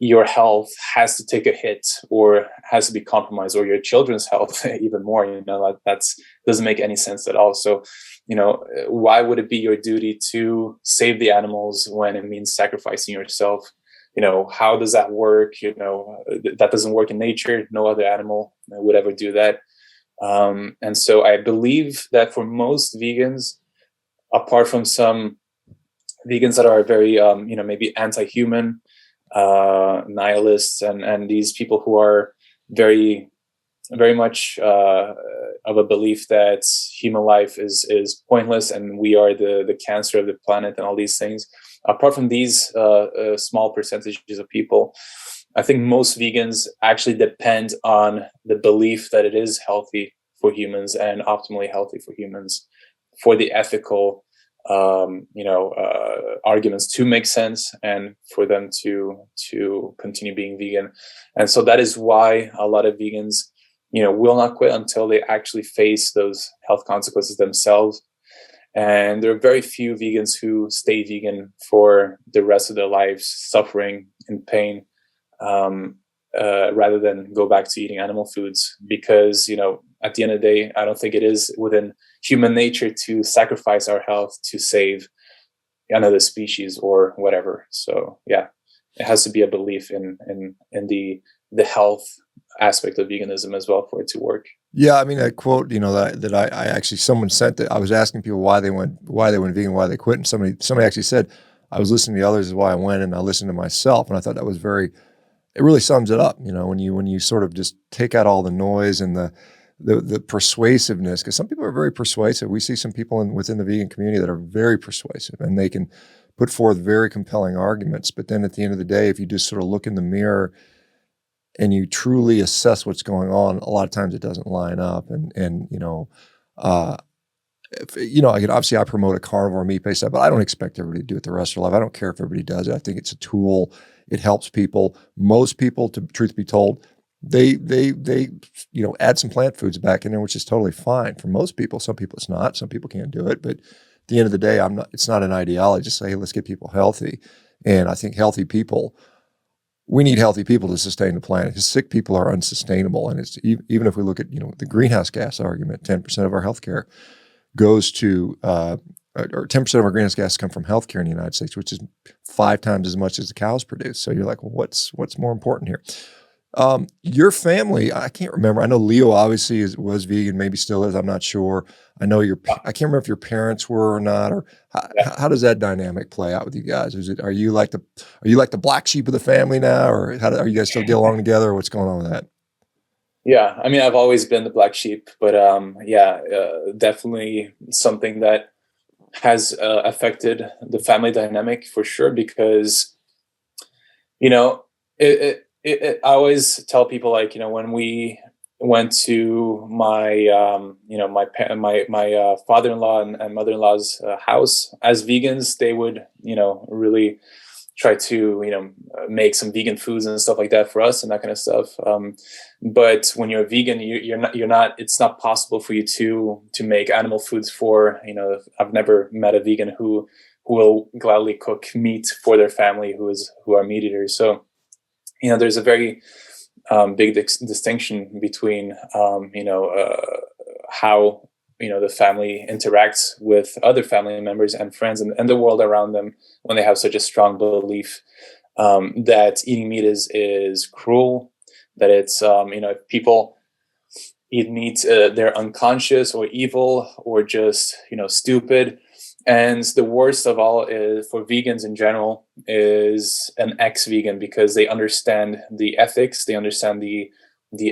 your health has to take a hit or has to be compromised, or your children's health even more. That's doesn't make any sense at all. So, why would it be your duty to save the animals when it means sacrificing yourself? How does that work? That doesn't work in nature. No other animal would ever do that. And so I believe that for most vegans, apart from some vegans that are very, maybe anti-human, nihilists, and these people who are very, very much of a belief that human life is pointless and we are the cancer of the planet and all these things. Apart from these small percentages of people, I think most vegans actually depend on the belief that it is healthy for humans and optimally healthy for humans for the ethical arguments to make sense and for them to continue being vegan. And so that is why a lot of vegans, will not quit until they actually face those health consequences themselves. And there are very few vegans who stay vegan for the rest of their lives, suffering in pain, rather than go back to eating animal foods. Because, at the end of the day, I don't think it is within human nature to sacrifice our health to save another species or whatever. So yeah, it has to be a belief in the health aspect of veganism as well for it to work. Yeah, I mean, a quote, that I actually, someone sent that I was asking people why they went vegan, why they quit, and somebody actually said, I was listening to the others is why I went, and I listened to myself, and I thought that was it really sums it up, when you sort of just take out all the noise and the persuasiveness, because some people are very persuasive. We see some people within the vegan community that are very persuasive, and they can put forth very compelling arguments. But then at the end of the day, if you just sort of look in the mirror and you truly assess what's going on, a lot of times it doesn't line up. Uh, obviously I promote a carnivore meat-based diet, but I don't expect everybody to do it the rest of their life. I don't care if everybody does it. I think it's a tool. It helps people. Most people, to truth be told, they add some plant foods back in there, which is totally fine for most people. Some people it's not. Some people can't do it. But at the end of the day, it's not an ideology. Just say, hey, let's get people healthy. And I think we need healthy people to sustain the planet, because sick people are unsustainable. And it's even if we look at, the greenhouse gas argument, 10% of our healthcare goes to, or 10% of our greenhouse gases come from healthcare in the United States, which is 5 times as much as the cows produce. So you're like, well, what's more important here? Your family, I can't remember. I know Leo obviously was vegan, maybe still is. I'm not sure. I can't remember if your parents were or not, or how does that dynamic play out with you guys? Are you like the black sheep of the family now, or are you guys still get along together, or what's going on with that? Yeah, I mean, I've always been the black sheep, but definitely something that has affected the family dynamic for sure. Because I always tell people, like, when we went to my my father-in-law and mother-in-law's house as vegans, they would really try to make some vegan foods and stuff like that for us and that kind of stuff. But when you're a vegan, you're not. It's not possible for you to make animal foods for. I've never met a vegan who will gladly cook meat for their family who are meat eaters. So there's a very big distinction between how the family interacts with other family members and friends and the world around them when they have such a strong belief that eating meat is cruel, that it's if people eat meat, they're unconscious or evil or just stupid. And the worst of all is, for vegans in general, is an ex-vegan, because they understand the ethics, they understand the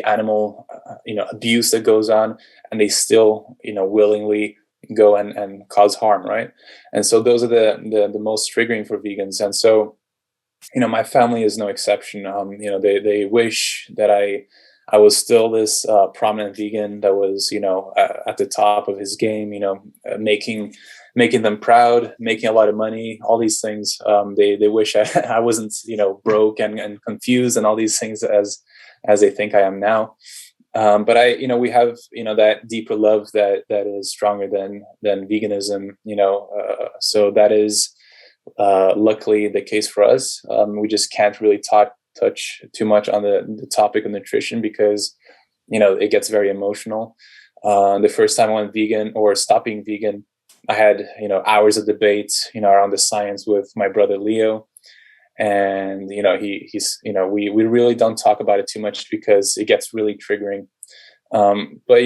animal abuse that goes on, and they still willingly go and cause harm, right? And so those are the most triggering for vegans. And so my family is no exception. They wish that I was still this prominent vegan that was at the top of his game, making them proud, making a lot of money, all these things. They wish I wasn't broke and confused and all these things as they think I am now. But we have that deeper love that is stronger than veganism. So that is luckily the case for us. We just can't really touch too much on the topic of nutrition, because it gets very emotional. The first time I went vegan or stopped being vegan, I had hours of debate around the science with my brother Leo. And he's we really don't talk about it too much because it gets really triggering. But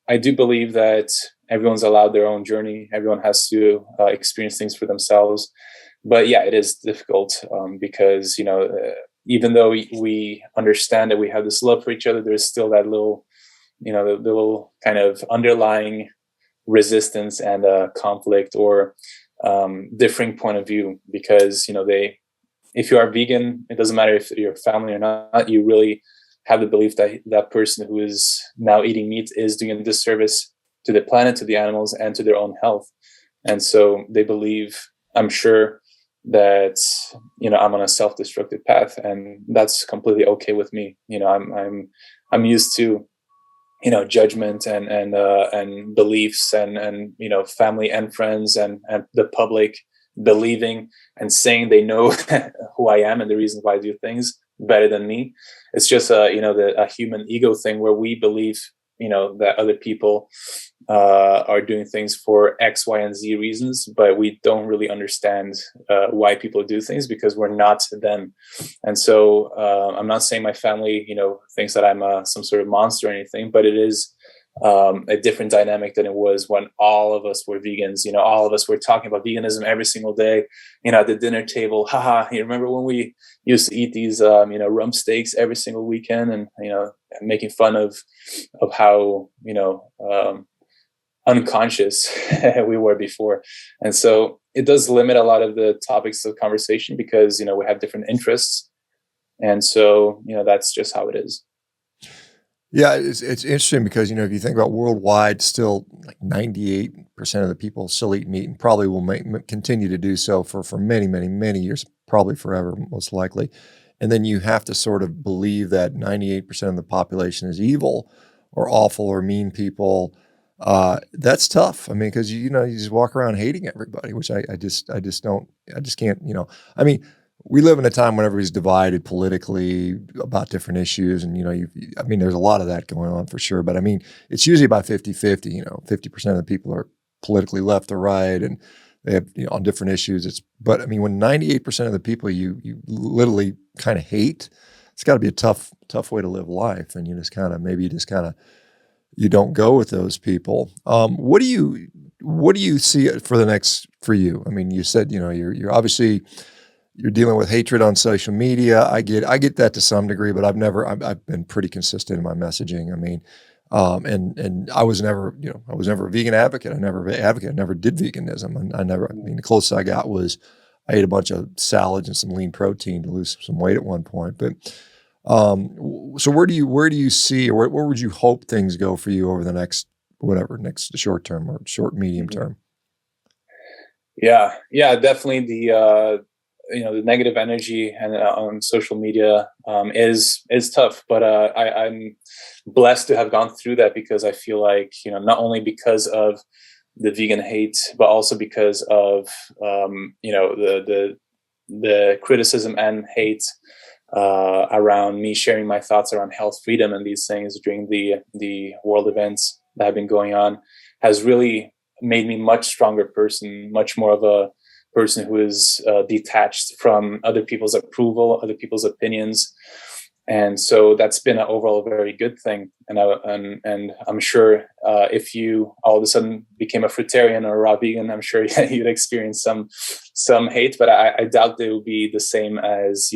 I do believe that everyone's allowed their own journey. Everyone has to experience things for themselves. But yeah, it is difficult because even though we understand that we have this love for each other, there's still that little the little kind of underlying resistance and conflict or differing point of view, because if you are vegan, it doesn't matter if you're family or not, you really have the belief that that person who is now eating meat is doing a disservice to the planet, to the animals, and to their own health. And so they believe, I'm sure, that I'm on a self-destructive path, and that's completely okay with me. I'm used to judgment and beliefs and family and friends and the public believing and saying they know who I am and the reasons why I do things better than me. It's just a human ego thing where we believe that other people are doing things for X, Y, and Z reasons, but we don't really understand why people do things because we're not them. And so I'm not saying my family thinks that I'm some sort of monster or anything, but it is a different dynamic than it was when all of us were vegans. All of us were talking about veganism every single day, at the dinner table. Haha, you remember when we used to eat these, rump steaks every single weekend, and, making fun of how, unconscious we were before. And so it does limit a lot of the topics of conversation because, we have different interests. And so, that's just how it is. Yeah, it's interesting because, if you think about worldwide, still like 98% of the people still eat meat and probably will continue to do so for many, many, many years, probably forever, most likely. And then you have to sort of believe that 98% of the population is evil or awful or mean people. That's tough. I mean, because you just walk around hating everybody, which I just can't. I mean, we live in a time when everybody's divided politically about different issues. And, I mean, there's a lot of that going on for sure. But I mean, it's usually about 50-50, 50% of the people are politically left or right. And they have, on different issues. But I mean, when 98% of the people you literally kind of hate, it's got to be a tough way to live life. And maybe you don't go with those people. What do you see for you? I mean, you said, you're obviously, you're dealing with hatred on social media. I get that to some degree, but I've been pretty consistent in my messaging. I mean, and I was never a vegan advocate. I never did veganism. And the closest I got was I ate a bunch of salads and some lean protein to lose some weight at one point. But, so where do you see, or where would you hope things go for you over the next short term or short, medium term? Yeah, definitely the negative energy and on social media is tough, but I'm blessed to have gone through that because I feel like not only because of the vegan hate, but also because of the criticism and hate around me sharing my thoughts around health freedom and these things during the world events that have been going on has really made me much stronger person, much more of a person who is detached from other people's approval, other people's opinions. And so that's been an overall very good thing. And I'm sure if you all of a sudden became a fruitarian or a raw vegan, I'm sure you'd experience some hate, but I doubt they will be the same as,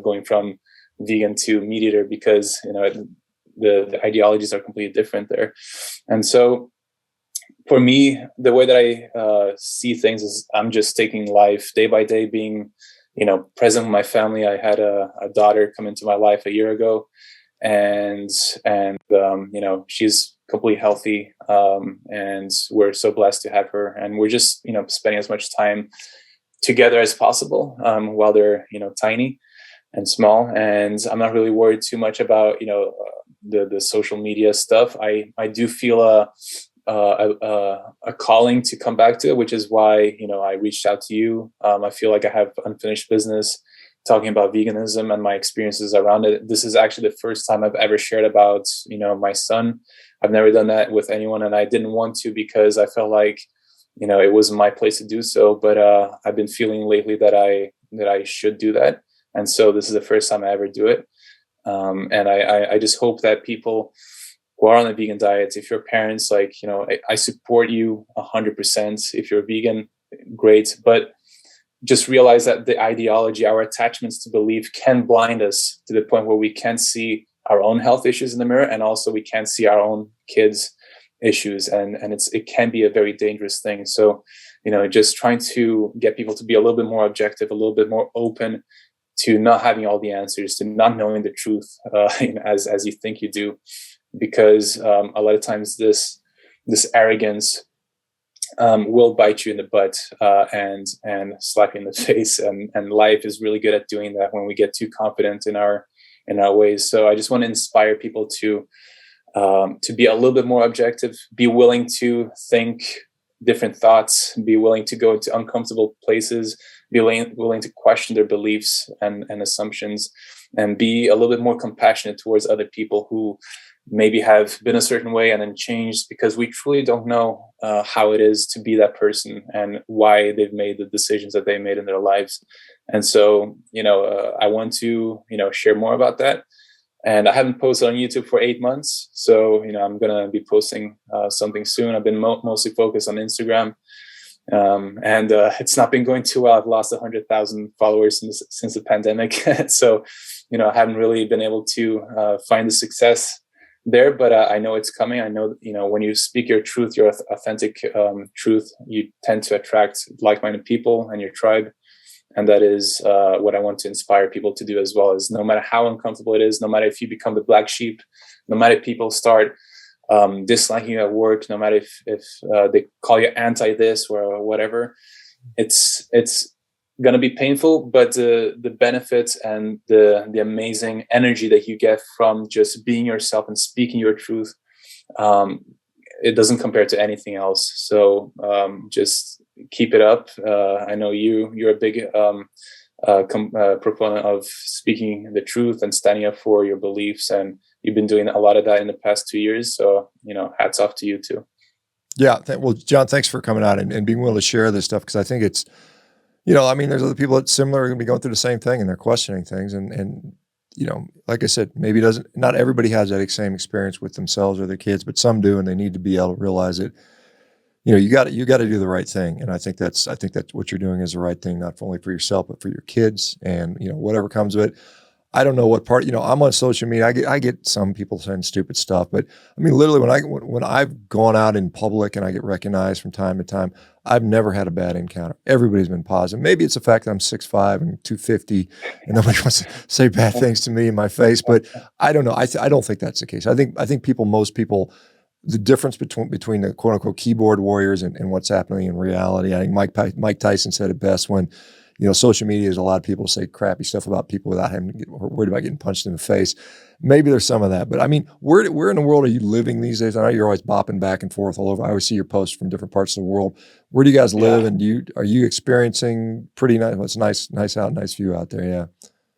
going from vegan to meat eater because, the ideologies are completely different there. And so for me, the way that I see things is I'm just taking life day by day, being, present with my family. I had a daughter come into my life a year ago, and she's completely healthy, and we're so blessed to have her. And we're just, spending as much time together as possible while they're, tiny and small. And I'm not really worried too much about, the social media stuff. I do feel a calling to come back to it, which is why I reached out to you. I feel like I have unfinished business talking about veganism and my experiences around it. This is actually the first time I've ever shared about my son. I've never done that with anyone, and I didn't want to because I felt like it wasn't my place to do so. But I've been feeling lately that I should do that, and so this is the first time I ever do it. And I just hope that people who are on a vegan diet, if your parents, I support you 100%. If you're vegan, great. But just realize that the ideology, our attachments to belief can blind us to the point where we can't see our own health issues in the mirror. And also we can't see our own kids' issues. And it can be a very dangerous thing. So, just trying to get people to be a little bit more objective, a little bit more open to not having all the answers, to not knowing the truth as you think you do. Because a lot of times this arrogance will bite you in the butt and slap you in the face, and life is really good at doing that when we get too confident in our ways. So I just want to inspire people to be a little bit more objective, be willing to think different thoughts, be willing to go into uncomfortable places, be willing to question their beliefs and assumptions, and be a little bit more compassionate towards other people who maybe have been a certain way and then changed, because we truly don't know how it is to be that person and why they've made the decisions that they made in their lives. And so, I want to, share more about that. And I haven't posted on YouTube for 8 months. So, I'm going to be posting something soon. I've been mostly focused on Instagram. And it's not been going too well. I've lost 100,000 followers since the pandemic. So, I haven't really been able to find the success there, but I know it's coming. I know, when you speak your truth, your authentic truth, you tend to attract like-minded people and your tribe. And that is what I want to inspire people to do as well. Is no matter how uncomfortable it is, no matter if you become the black sheep, no matter if people start disliking you at work, no matter if they call you anti this or whatever, it's going to be painful, but the benefits and the amazing energy that you get from just being yourself and speaking your truth, it doesn't compare to anything else. So just keep it up. I know you're a big proponent of speaking the truth and standing up for your beliefs, and you've been doing a lot of that in the past 2 years. So, hats off to you too. Yeah. Well, John, thanks for coming out and being willing to share this stuff, because I think it's, there's other people that's similar, are going to be going through the same thing, and they're questioning things. And like I said, maybe not everybody has that same experience with themselves or their kids, but some do, and they need to be able to realize it. You got to do the right thing. And I think that's what you're doing is the right thing, not only for yourself, but for your kids and, whatever comes of it. I don't know what part, I'm on social media. I get some people saying stupid stuff, but I mean, literally when I've gone out in public and I get recognized from time to time, I've never had a bad encounter. Everybody's been positive. Maybe it's the fact that I'm 6'5" and 250 and nobody wants to say bad things to me in my face, but I don't know. I don't think that's the case. I think most people, the difference between the quote unquote keyboard warriors and what's happening in reality. I think Mike Tyson said it best when, social media is a lot of people say crappy stuff about people without having to get worried about getting punched in the face. Maybe there's some of that, but I mean, where in the world are you living these days? I know you're always bopping back and forth all over. I always see your posts from different parts of the world. Where do you guys live? And are you experiencing pretty nice? Well, it's nice view out there.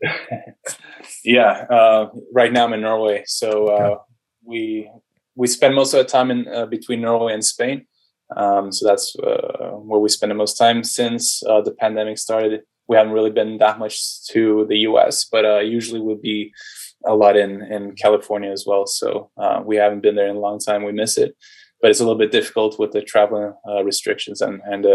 Yeah. Yeah. Right now I'm in Norway. So, okay. We spend most of the time in between Norway and Spain. So that's where we spend the most time since the pandemic started. We haven't really been that much to the US, but usually we'll be a lot in California as well. So we haven't been there in a long time. We miss it, but it's a little bit difficult with the travel restrictions and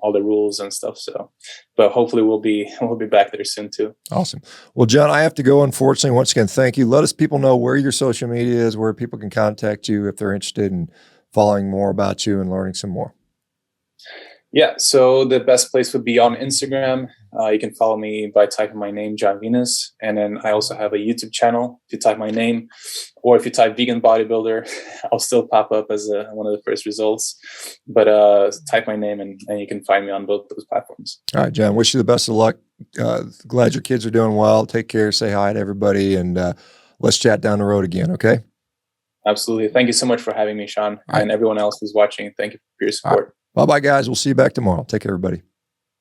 all the rules and stuff. So, but hopefully we'll be back there soon too. Awesome. Well, John, I have to go, unfortunately. Once again, thank you. Let people know where your social media is, where people can contact you if they're interested in following more about you and learning some more. Yeah, so the best place would be on Instagram. You can follow me by typing my name, John Venus. And then I also have a YouTube channel. If you type my name, or if you type vegan bodybuilder, I'll still pop up as one of the first results. But type my name and you can find me on both those platforms. All right, John, wish you the best of luck. Glad your kids are doing well. Take care. Say hi to everybody. And let's chat down the road again, okay? Absolutely. Thank you so much for having me, Shawn. And everyone else who's watching, thank you for your support. Bye-bye, guys. We'll see you back tomorrow. Take care, everybody.